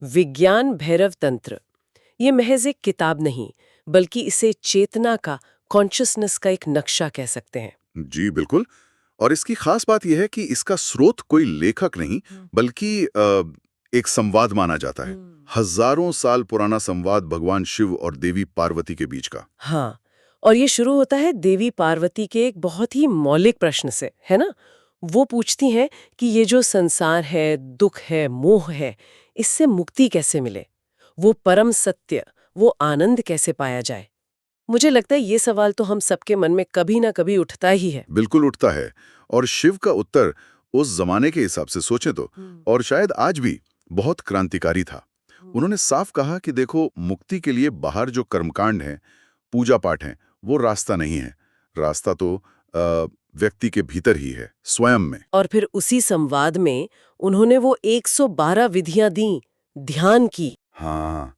विज्ञान भैरव तंत्र ये महज एक किताब नहीं, बल्कि इसे चेतना का, कॉन्शियसनेस का एक नक्शा कह सकते हैं। जी बिल्कुल। और इसकी खास बात यह है कि इसका स्रोत कोई लेखक नहीं बल्कि एक संवाद माना जाता है। हजारों साल पुराना संवाद भगवान शिव और देवी पार्वती के बीच का। हाँ, और ये शुरू होता है देवी पार्वती के एक बहुत ही मौलिक प्रश्न से, है ना? वो पूछती हैं कि ये जो संसार है, दुख है, मोह है, इससे मुक्ति कैसे मिले? वो परम सत्य, वो आनंद कैसे पाया जाए? मुझे लगता है ये सवाल तो हम सबके मन में कभी ना कभी उठता ही है। बिल्कुल उठता है। और शिव का उत्तर उस जमाने के हिसाब से सोचे तो, और शायद आज भी, बहुत क्रांतिकारी था। उन्होंने साफ कहा कि देखो, मुक्ति के लिए बाहर जो कर्मकांड हैं, पूजा पाठ हैं, वो रास्ता नहीं है। रास्ता तो व्यक्ति के भीतर ही है, स्वयं में। और फिर उसी संवाद में उन्होंने वो 112 विधियां दी, ध्यान की। हाँ,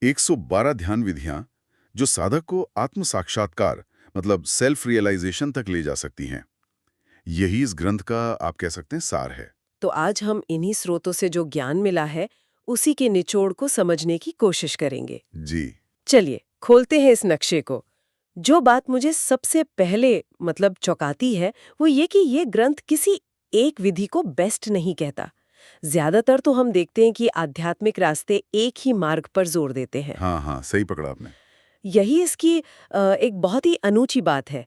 112 ध्यान विधियां जो साधक को आत्म साक्षात्कार मतलब सेल्फ रियलाइजेशन तक ले जा सकती हैं। यही इस ग्रंथ का आप कह सकते हैं सार है। तो आज हम इन्हीं स्रोतों से जो ज्ञान मिला है, उसी के निचोड़ को समझने की कोशिश करेंगे। जी। चलिए, खोलते हैं इस नक्शे को। जो बात मुझे सबसे पहले मतलब चौंकाती है, वो ये कि ये ग्रंथ किसी एक विधि को बेस्ट नहीं कहता। ज्यादातर तो हम देखते हैं कि आध्यात्मिक रास्ते एक ही मार्ग पर जोर देते हैं। हाँ हाँ, सही पकड़ा आपने। यही इसकी एक बहुत ही अनूठी बात है।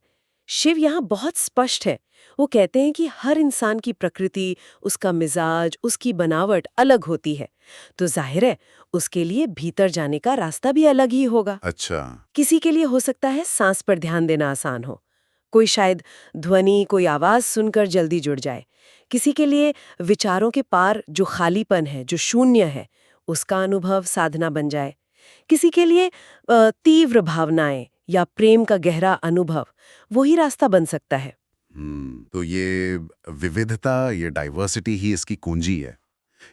शिव यहाँ बहुत स्पष्ट है। वो कहते हैं कि हर इंसान की प्रकृति, उसका मिजाज, उसकी बनावट अलग होती है। तो जाहिर है, उसके लिए भीतर जाने का रास्ता भी अलग ही होगा। अच्छा। किसी के लिए हो सकता है सांस पर ध्यान देना आसान हो, कोई शायद ध्वनि, कोई आवाज सुनकर जल्दी जुड़ जाए। किसी के लिए विचारों के पार जो खालीपन है, जो शून्य है, उसका अनुभव साधना बन जाए। किसी के लिए तीव्र भावनाएं या प्रेम का गहरा अनुभव वही रास्ता बन सकता है। तो ये विविधता, ये डाइवर्सिटी ही इसकी कुंजी है।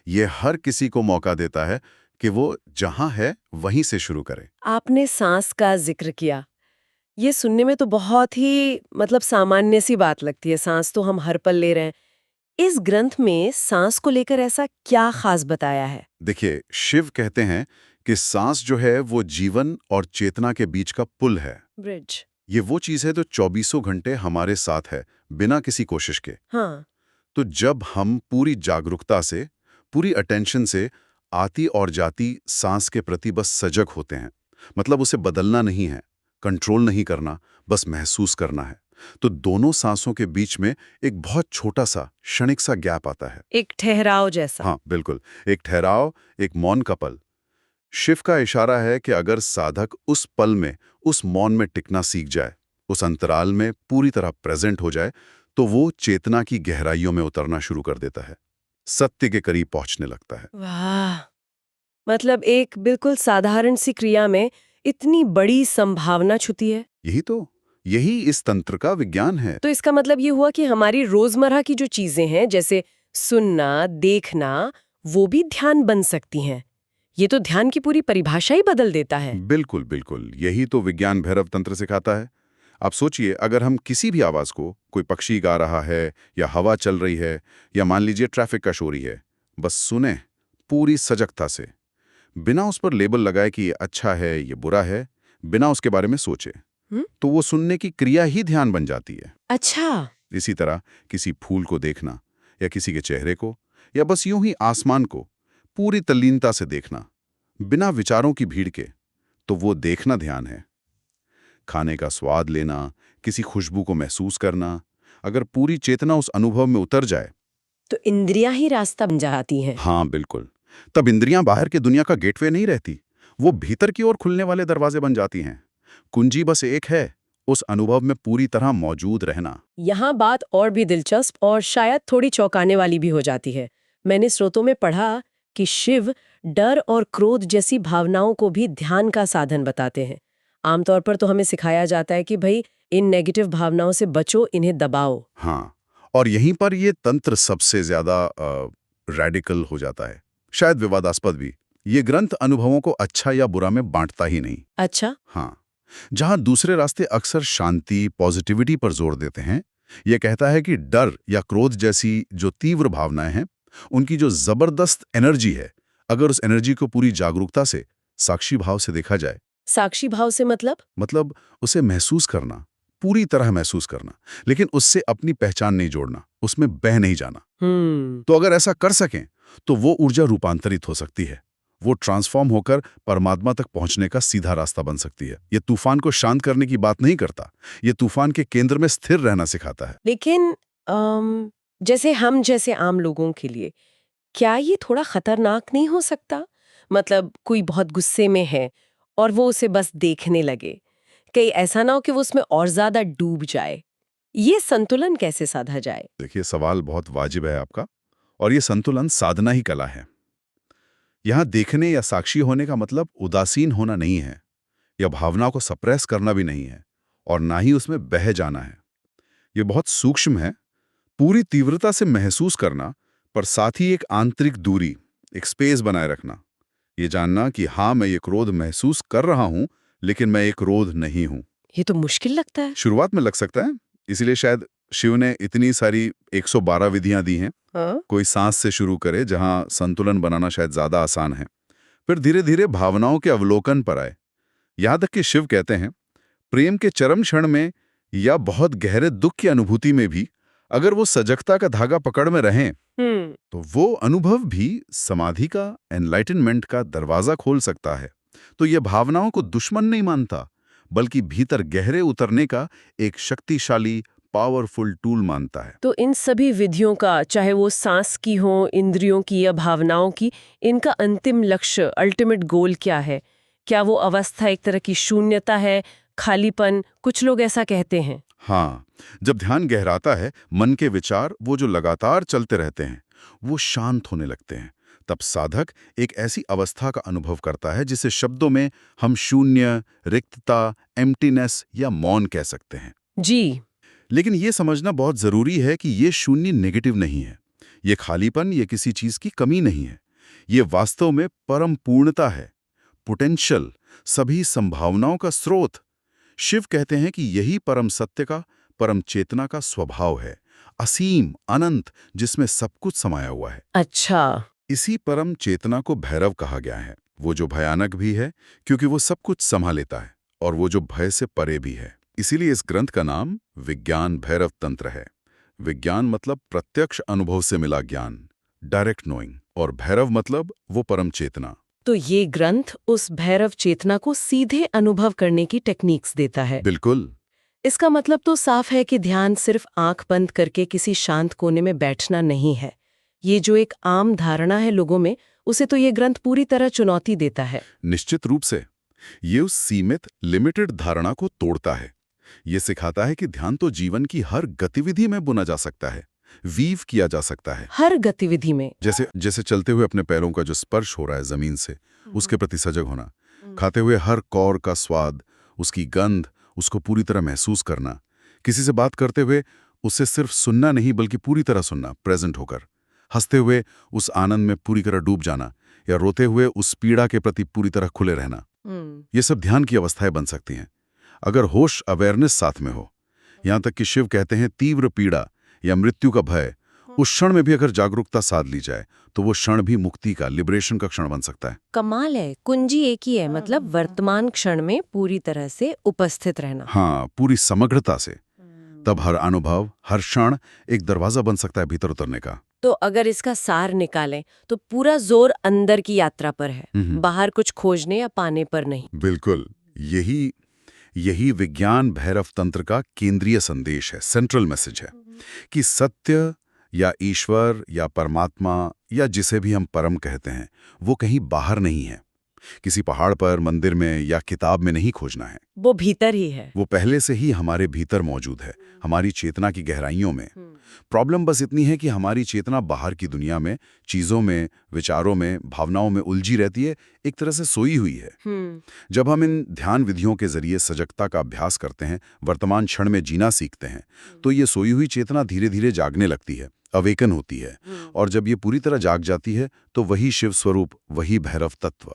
ये हर किसी को मौका देता है कि वो जहां है वहीं से शुरू करे। आपने सांस का जिक्र किया। ये सुनने में तो बहुत ही मतलब सामान्य सी बात लगती है, सांस तो हम हर पल ले रहे हैं। इस ग्रंथ में सांस को लेकर ऐसा क्या खास बताया है? देखिए, शिव कहते हैं कि सांस जो है वो जीवन और चेतना के बीच का पुल है। ब्रिज। ये वो चीज है जो चौबीसों घंटे हमारे साथ है, बिना किसी कोशिश के। हाँ। तो जब हम पूरी जागरूकता से, पूरी अटेंशन से आती और जाती सांस के प्रति बस सजग होते हैं, मतलब उसे बदलना नहीं है, कंट्रोल नहीं करना, बस महसूस करना है, तो दोनों सांसों के बीच में एक बहुत छोटा सा क्षणिक सा गैप आता है। एक ठहराव जैसा। हाँ बिल्कुल, एक ठहराव, एक मौन का पल। शिव का इशारा है कि अगर साधक उस पल में, उस मौन में टिकना सीख जाए, उस अंतराल में पूरी तरह प्रेजेंट हो जाए, तो वो चेतना की गहराइयों में उतरना शुरू कर देता है, सत्य के करीब पहुंचने लगता है। वाह! मतलब एक बिल्कुल साधारण सी क्रिया में इतनी बड़ी संभावना छुपी है। यही इस तंत्र का विज्ञान है। तो इसका मतलब ये हुआ कि हमारी रोजमर्रा की जो चीजें हैं, जैसे सुनना, देखना, वो भी ध्यान बन सकती हैं। ये तो ध्यान की पूरी परिभाषा ही बदल देता है। बिल्कुल बिल्कुल, यही तो विज्ञान भैरव तंत्र सिखाता है। आप सोचिए, अगर हम किसी भी आवाज को, कोई पक्षी गा रहा है या हवा चल रही है या मान लीजिए ट्रैफिक का शोर ही है, बस सुने पूरी सजगता से, बिना उस पर लेबल लगाए कि ये अच्छा है, ये बुरा है, बिना उसके बारे में सोचे, तो वो सुनने की क्रिया ही ध्यान बन जाती है। अच्छा। इसी तरह किसी फूल को देखना या किसी के चेहरे को या बस यूं ही आसमान को पूरी तल्लीनता से देखना, बिना विचारों की भीड़ के, तो वो देखना ध्यान है। खाने का स्वाद लेना, किसी खुशबू को महसूस करना, अगर पूरी चेतना उस अनुभव में उतर जाए, तो इंद्रियां ही रास्ता बन जाती हैं। हाँ बिल्कुल, तब इंद्रियां बाहर की दुनिया का गेटवे नहीं रहती, वो भीतर की ओर खुलने वाले दरवाजे बन जाती हैं। कुंजी बस एक है, उस अनुभव में पूरी तरह मौजूद रहना। यहाँ बात और भी दिलचस्प और शायद थोड़ी चौंकाने वाली भी हो जाती है। मैंने स्रोतों में पढ़ा कि शिव डर और क्रोध जैसी भावनाओं को भी ध्यान का साधन बताते हैं। आमतौर पर तो हमें सिखाया जाता है कि भाई इन नेगेटिव भावनाओं से बचो, इन्हें दबाओ। हाँ, और यहीं पर ये तंत्र सबसे ज्यादा रैडिकल हो जाता है, शायद विवादास्पद भी। ये ग्रंथ अनुभवों को अच्छा या बुरा में बांटता ही नहीं। अच्छा। हाँ, जहां दूसरे रास्ते अक्सर शांति, पॉजिटिविटी पर जोर देते हैं, ये कहता है कि डर या क्रोध जैसी जो तीव्र भावनाएं हैं, उनकी जो जबरदस्त एनर्जी है, अगर उस एनर्जी को पूरी जागरूकता से, साक्षी भाव से देखा जाए, साक्षी भाव से मतलब उसे महसूस करना, पूरी तरह महसूस करना, लेकिन उससे अपनी पहचान नहीं जोड़ना, उसमें बह नहीं जाना। तो अगर ऐसा कर सकें तो वो ऊर्जा रूपांतरित हो सकती है, वो ट्रांसफॉर्म होकर परमात्मा तक पहुंचने का सीधा रास्ता बन सकती है। ये तूफान को शांत करने की बात नहीं करता, ये तूफान के केंद्र में स्थिर रहना सिखाता है। लेकिन जैसे हम जैसे आम लोगों के लिए क्या ये थोड़ा खतरनाक नहीं हो सकता? मतलब कोई बहुत गुस्से में है और वो उसे बस देखने लगे, कहीं ऐसा ना हो कि वो उसमें और ज्यादा डूब जाए। ये संतुलन कैसे साधा जाए? देखिए, सवाल बहुत वाजिब है आपका, और ये संतुलन साधना ही कला है। यहाँ देखने या साक्षी होने का मतलब उदासीन होना नहीं है, या भावना को सप्रेस करना भी नहीं है, और ना ही उसमें बह जाना है। ये बहुत सूक्ष्म है, पूरी तीव्रता से महसूस करना, पर साथ ही एक आंतरिक दूरी, एक स्पेस बनाए रखना। ये जानना कि हाँ, मैं ये क्रोध महसूस कर रहा हूं, लेकिन मैं एक क्रोध नहीं हूं। ये तो मुश्किल लगता है। शुरुआत में लग सकता है, इसीलिए शायद शिव ने इतनी सारी 112 विधियां दी हैं। हाँ? कोई सांस से शुरू करे, जहां संतुलन बनाना शायद ज्यादा आसान है, फिर धीरे धीरे भावनाओं के अवलोकन पर आए। यहां तक कि शिव कहते हैं, प्रेम के चरम क्षण में या बहुत गहरे दुख की अनुभूति में भी अगर वो सजगता का धागा पकड़ में रहें, तो वो अनुभव भी समाधि का, एनलाइटनमेंट का दरवाजा खोल सकता है। तो ये भावनाओं को दुश्मन नहीं मानता, बल्कि भीतर गहरे उतरने का एक शक्तिशाली, पावरफुल टूल मानता है। तो इन सभी विधियों का, चाहे वो सांस की हो, इंद्रियों की या भावनाओं की, इनका अंतिम लक्ष्य, अल्टीमेट गोल क्या है? क्या वो अवस्था एक तरह की शून्यता है, खालीपन? कुछ लोग ऐसा कहते हैं। हाँ, जब ध्यान गहराता है, मन के विचार, वो जो लगातार चलते रहते हैं, वो शांत होने लगते हैं। तब साधक एक ऐसी अवस्था का अनुभव करता है जिसे शब्दों में हम शून्य, रिक्तता, एम्प्टीनेस या मौन कह सकते हैं। जी। लेकिन ये समझना बहुत जरूरी है कि ये शून्य नेगेटिव नहीं है। ये खालीपन, ये किसी चीज की कमी नहीं है। ये वास्तव में परम पूर्णता है, पोटेंशियल, सभी संभावनाओं का स्रोत। शिव कहते हैं कि यही परम सत्य का, परम चेतना का स्वभाव है, असीम, अनंत, जिसमें सब कुछ समाया हुआ है। अच्छा। इसी परम चेतना को भैरव कहा गया है। वो जो भयानक भी है, क्योंकि वो सब कुछ संभाल लेता है, और वो जो भय से परे भी है। इसीलिए इस ग्रंथ का नाम विज्ञान भैरव तंत्र है। विज्ञान मतलब प्रत्यक्ष अनुभव से मिला ज्ञान, डायरेक्ट नोइंग, और भैरव मतलब वो परम चेतना। तो ये ग्रंथ उस भैरव चेतना को सीधे अनुभव करने की टेक्निक्स देता है। बिल्कुल। इसका मतलब तो साफ है कि ध्यान सिर्फ आंख बंद करके किसी शांत कोने में बैठना नहीं है। ये जो एक आम धारणा है लोगों में, उसे तो ये ग्रंथ पूरी तरह चुनौती देता है। निश्चित रूप से ये उस सीमित, लिमिटेड धारणा को तोड़ता है। ये सिखाता है कि ध्यान तो जीवन की हर गतिविधि में बुना जा सकता है, वीव किया जा सकता है। हर गतिविधि में। जैसे चलते हुए अपने पैरों का जो स्पर्श हो रहा है जमीन से, उसके प्रति सजग होना, खाते हुए हर कौर का स्वाद, उसकी गंध, उसको पूरी तरह महसूस करना, किसी से बात करते हुए उससे सिर्फ सुनना नहीं बल्कि पूरी तरह सुनना, प्रेजेंट होकर, हंसते हुए उस आनंद में पूरी तरह डूब जाना, या रोते हुए उस पीड़ा के प्रति पूरी तरह खुले रहना। ये सब ध्यान की अवस्थाएं बन सकती हैं, अगर होश, अवेयरनेस साथ में हो। यहां तक कि शिव कहते हैं, तीव्र पीड़ा या मृत्यु का भय, उस क्षण में भी अगर जागरूकता साध ली जाए, तो वो क्षण भी मुक्ति का, लिबरेशन का क्षण बन सकता है। कमाल है, कुंजी एक ही है, मतलब वर्तमान क्षण में पूरी तरह से उपस्थित रहना। हाँ, पूरी समग्रता से। तब हर अनुभव, हर क्षण एक दरवाजा बन सकता है भीतर उतरने का। तो अगर इसका सार निकालें तो पूरा जोर अंदर की यात्रा पर है, बाहर कुछ खोजने या पाने पर नहीं। बिल्कुल। यही विज्ञान भैरव तंत्र का केंद्रीय संदेश है, सेंट्रल मैसेज है, कि सत्य या ईश्वर या परमात्मा या जिसे भी हम परम कहते हैं, वो कहीं बाहर नहीं है, किसी पहाड़ पर, मंदिर में या किताब में नहीं खोजना है। वो भीतर ही है। वो पहले से ही हमारे भीतर मौजूद है, हमारी चेतना की गहराइयों में। प्रॉब्लम बस इतनी है कि हमारी चेतना बाहर की दुनिया में, चीजों में, विचारों में, भावनाओं में उलझी रहती है, एक तरह से सोई हुई है। जब हम इन ध्यान विधियों के जरिए सजगता का अभ्यास करते हैं, वर्तमान क्षण में जीना सीखते हैं, तो ये सोई हुई चेतना धीरे धीरे जागने लगती है, अवेकन होती है। और जब ये पूरी तरह जाग जाती है, तो वही शिव स्वरूप, वही भैरव तत्व,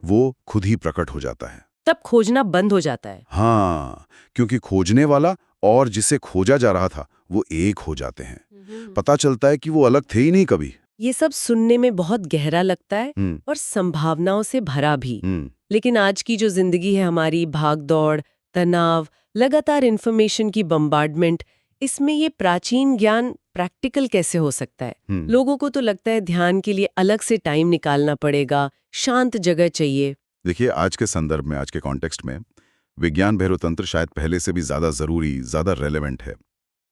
वो खुद ही प्रकट हो जाता है। तब खोजना बंद हो जाता है। हाँ, क्योंकि खोजने वाला और जिसे खोजा जा रहा था, वो एक हो जाते हैं। पता चलता है कि वो अलग थे ही नहीं कभी। ये सब सुनने में बहुत गहरा लगता है हम्म और संभावनाओं से भरा भी। हम्म लेकिन आज की जो जिंदगी है हमारी, भाग-दौड़, तनाव, लगातार इन्फॉर्मेशन की बम्बार्डमेंट, इसमें ये प्राचीन ज्ञान प्रैक्टिकल कैसे हो सकता है? हम्म लोगों को तो लगता है ध्यान के लिए अलग से टाइम निकालना पड़ेगा, शांत जगह चाहिए। देखिए, आज के संदर्भ में, आज के कॉन्टेक्स्ट में विज्ञान भैरवतंत्र शायद पहले से भी ज्यादा जरूरी, ज्यादा रेलेवेंट है।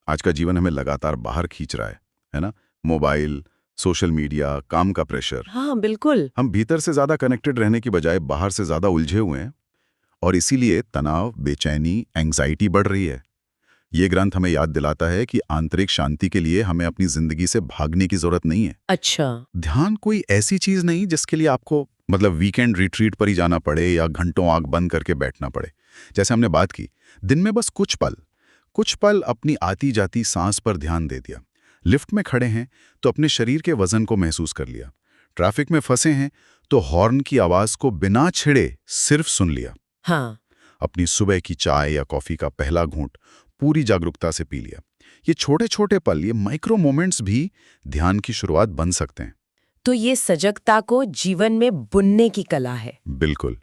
आज का जीवन हमें लगातार बाहर खींच रहा है ना? मोबाइल, सोशल मीडिया, काम का प्रेशर। हाँ, बिल्कुल। हम भीतर से ज्यादा कनेक्टेड रहने की बजाय बाहर से ज्यादा उलझे हुए हैं, और इसीलिए तनाव, बेचैनी, एंग्जाइटी बढ़ रही है। ये ग्रंथ हमें याद दिलाता है कि आंतरिक शांति के लिए हमें अपनी जिंदगी से भागने की जरूरत नहीं है। अच्छा। ध्यान कोई ऐसी चीज नहीं जिसके लिए आपको मतलब वीकेंड रिट्रीट पर ही जाना पड़े या घंटों आंख बंद करके बैठना पड़े। जैसे हमने बात की, दिन में बस कुछ पल अपनी आती जाती सांस पर ध्यान दे दिया। लिफ्ट में खड़े हैं तो अपने शरीर के वजन को महसूस कर लिया। ट्रैफिक में फंसे हैं तो हॉर्न की आवाज को बिना छिड़े सिर्फ सुन लिया। हाँ। अपनी सुबह की चाय या कॉफी का पहला घूंट पूरी जागरूकता से पी लिया। ये छोटे छोटे पल, ये माइक्रो मोमेंट्स भी ध्यान की शुरुआत बन सकते हैं। तो ये सजगता को जीवन में बुनने की कला है। बिल्कुल।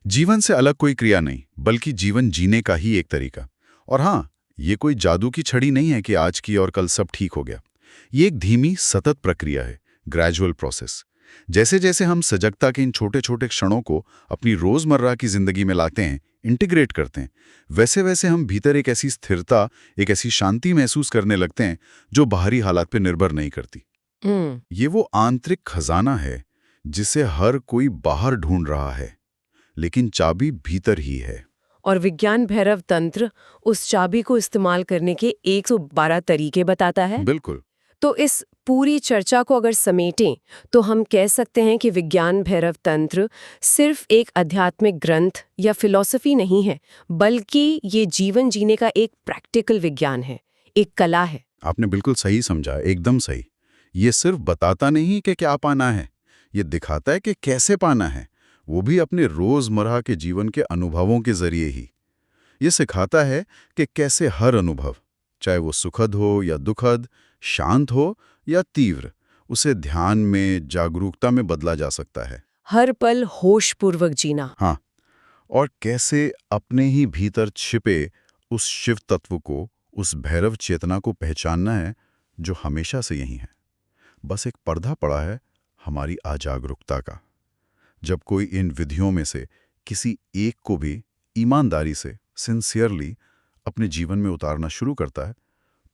जीवन से अलग कोई क्रिया नहीं, बल्कि जीवन जीने का ही एक तरीका। और हाँ, ये कोई जादू की छड़ी नहीं है कि आज की और कल सब ठीक हो गया। ये एक धीमी, सतत प्रक्रिया है, ग्रेजुअल प्रोसेस। जैसे जैसे हम सजगता के इन छोटे छोटे क्षणों को अपनी रोजमर्रा की जिंदगी में लाते हैं, इंटीग्रेट करते हैं, वैसे वैसे हम भीतर एक ऐसी स्थिरता, एक ऐसी शांति महसूस करने लगते हैं जो बाहरी हालात पर निर्भर नहीं करती। ये वो आंतरिक खजाना है जिसे हर कोई बाहर ढूंढ रहा है, लेकिन चाबी भीतर ही है। और विज्ञान भैरव तंत्र उस चाबी को इस्तेमाल करने के 112 तरीके बताता है। बिल्कुल। तो इस पूरी चर्चा को अगर समेटें तो हम कह सकते हैं कि विज्ञान भैरव तंत्र सिर्फ एक आध्यात्मिक ग्रंथ या फिलॉसफी नहीं है, बल्कि ये जीवन जीने का एक प्रैक्टिकल विज्ञान है, एक कला है। आपने बिल्कुल सही समझा, एकदम सही। ये सिर्फ बताता नहीं कि क्या पाना है, ये दिखाता है कि कैसे पाना है, वो भी अपने रोजमर्रा के जीवन के अनुभवों के जरिए ही। ये सिखाता है कि कैसे हर अनुभव, चाहे वो सुखद हो या दुखद, शांत हो या तीव्र, उसे ध्यान में, जागरूकता में बदला जा सकता है। हर पल होशपूर्वक जीना। हाँ, और कैसे अपने ही भीतर छिपे उस शिव तत्व को, उस भैरव चेतना को पहचानना है जो हमेशा से यही है। बस एक पर्दा पड़ा है हमारी अजागरूकता का। जब कोई इन विधियों में से किसी एक को भी ईमानदारी से, सिंसियरली अपने जीवन में उतारना शुरू करता है,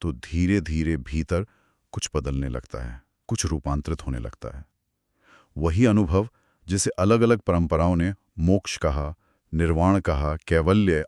तो धीरे धीरे भीतर कुछ बदलने लगता है, कुछ रूपांतरित होने लगता है। वही अनुभव जिसे अलग अलग परंपराओं ने मोक्ष कहा, निर्वाण कहा, कैवल्य,